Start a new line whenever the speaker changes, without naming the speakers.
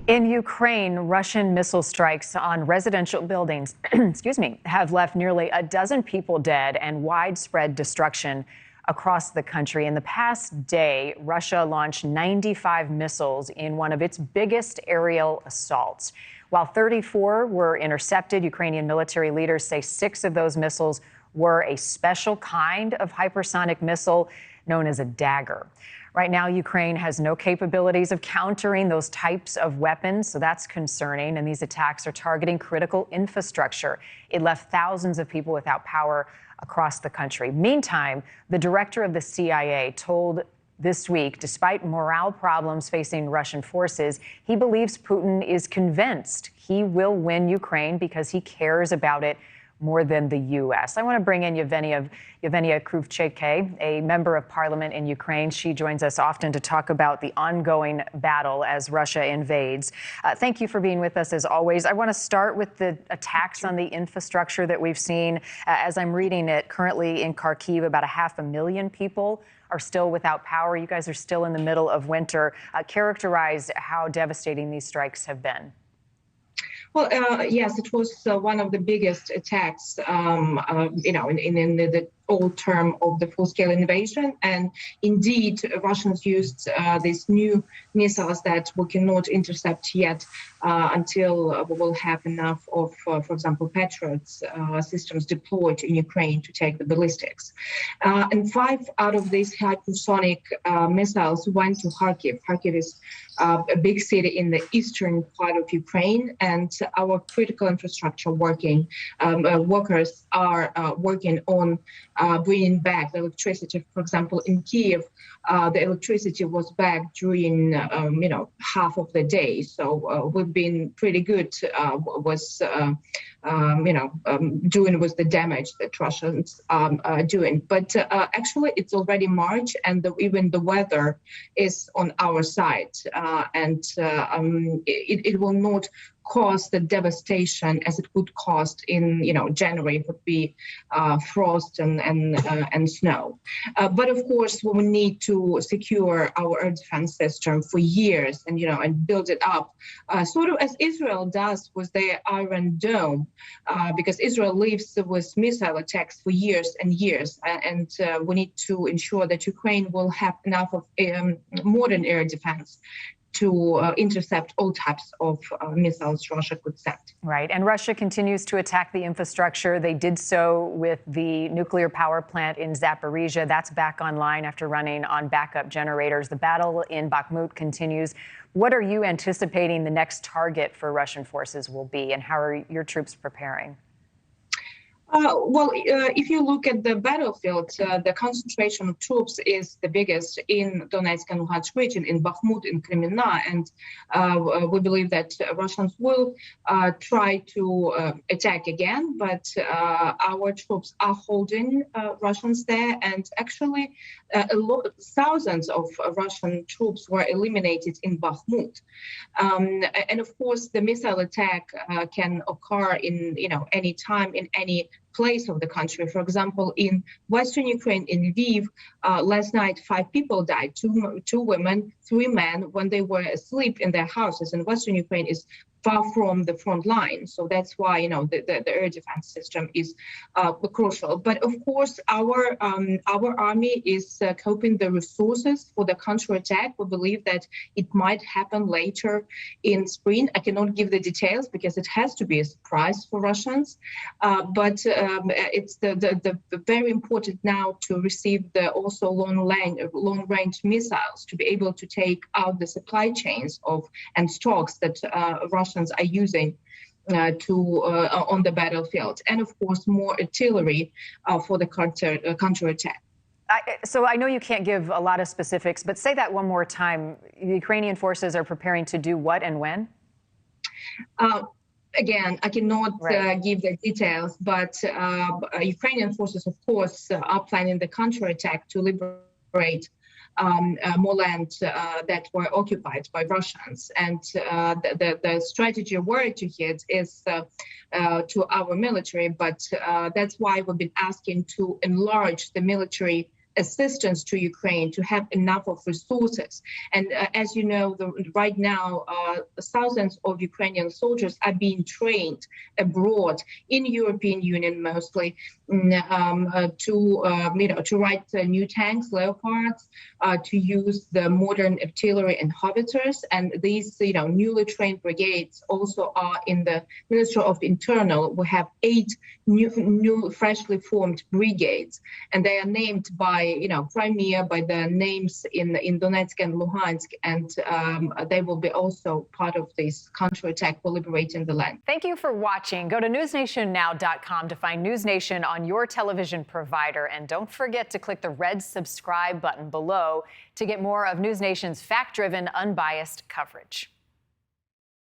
In Ukraine, Russian missile strikes on residential buildings, have left nearly a dozen people dead and widespread destruction across the country. In the past day, Russia launched 95 missiles in one of its biggest aerial assaults. While 34 were intercepted, Ukrainian military leaders say 6 of those missiles were a special kind of hypersonic missile known as a dagger. Right now, Ukraine has no capabilities of countering those types of weapons, so that's concerning. And these attacks are targeting critical infrastructure. It left thousands of people without power across the country. Meantime, the director of the CIA told this week, despite morale problems facing Russian forces, he believes Putin is convinced he will win Ukraine because he cares about it more than the U.S. I want to bring in Yevheniya Kravchuk, a member of parliament in Ukraine. She joins us often to talk about the ongoing battle as Russia invades. Thank you for being with us, as always. I want to start with the attacks on the infrastructure that we've seen. As I'm reading it, currently in Kharkiv, about 500,000 people are still without power. You guys are still in the middle of winter. Characterize how devastating these strikes have been.
Well, yes, it was one of the biggest attacks, in the old term of the full-scale invasion. And indeed, Russians used these new missiles that we cannot intercept yet until we will have enough of, for example, Patriots systems deployed in Ukraine to take the ballistics. And 5 out of these hypersonic missiles went to Kharkiv. Kharkiv is a big city in the eastern part of Ukraine, and our critical infrastructure workers are working on bringing back the electricity. For example, in Kiev, the electricity was back during half of the day. So we've been pretty good doing with the damage that Russians are doing. But actually, it's already March, and even the weather is on our side, and it will not cause the devastation as it would cost in January. It would be frost and snow. But of course, we need to secure our air defense system for years and build it up, sort of as Israel does with their Iron Dome, because Israel lives with missile attacks for years and years, and we need to ensure that Ukraine will have enough of modern air defense to intercept all types of missiles Russia could send.
Right. And Russia continues to attack the infrastructure. They did so with the nuclear power plant in Zaporizhia. That's back online after running on backup generators. The battle in Bakhmut continues. What are you anticipating the next target for Russian forces will be, and how are your troops preparing?
If you look at the battlefield, the concentration of troops is the biggest in Donetsk and Luhansk region, in Bakhmut, in Kreminna, and we believe that Russians will try to attack again, but our troops are holding Russians there, and actually thousands of Russian troops were eliminated in Bakhmut. And of course, the missile attack can occur in any time, in any place of the country. For example, in Western Ukraine, in Lviv, last night 5 people died, two women, 3 men, when they were asleep in their houses. And Western Ukraine is far from the front line, so that's why the air defense system is crucial. But of course, our army is coping the resources for the counterattack. We believe that it might happen later in spring. I cannot give the details because it has to be a surprise for Russians. But it's the very important now to receive the also long-range missiles to be able to take out the supply chains and stocks that Russians are using on the battlefield, and of course more artillery for the counterattack.
So I know you can't give a lot of specifics, but say that one more time. The Ukrainian forces are preparing to do what and when?
Again, I cannot give the details, but Ukrainian forces, of course, are planning the counterattack to liberate more land that were occupied by Russians. And the strategy where to hit is to our military, but that's why we've been asking to enlarge the military assistance to Ukraine, to have enough of resources. And as you know, right now, thousands of Ukrainian soldiers are being trained abroad in European Union mostly to ride new tanks, Leopards, to use the modern artillery and howitzers. And these newly trained brigades also are in the Ministry of Internal. We have 8 new freshly formed brigades, and they are named by Crimea, by the names in Donetsk and Luhansk, and they will be also part of this counterattack for liberating the land.
Thank you for watching. Go to newsnationnow.com to find NewsNation on your television provider, and don't forget to click the red subscribe button below to get more of NewsNation's fact-driven, unbiased coverage.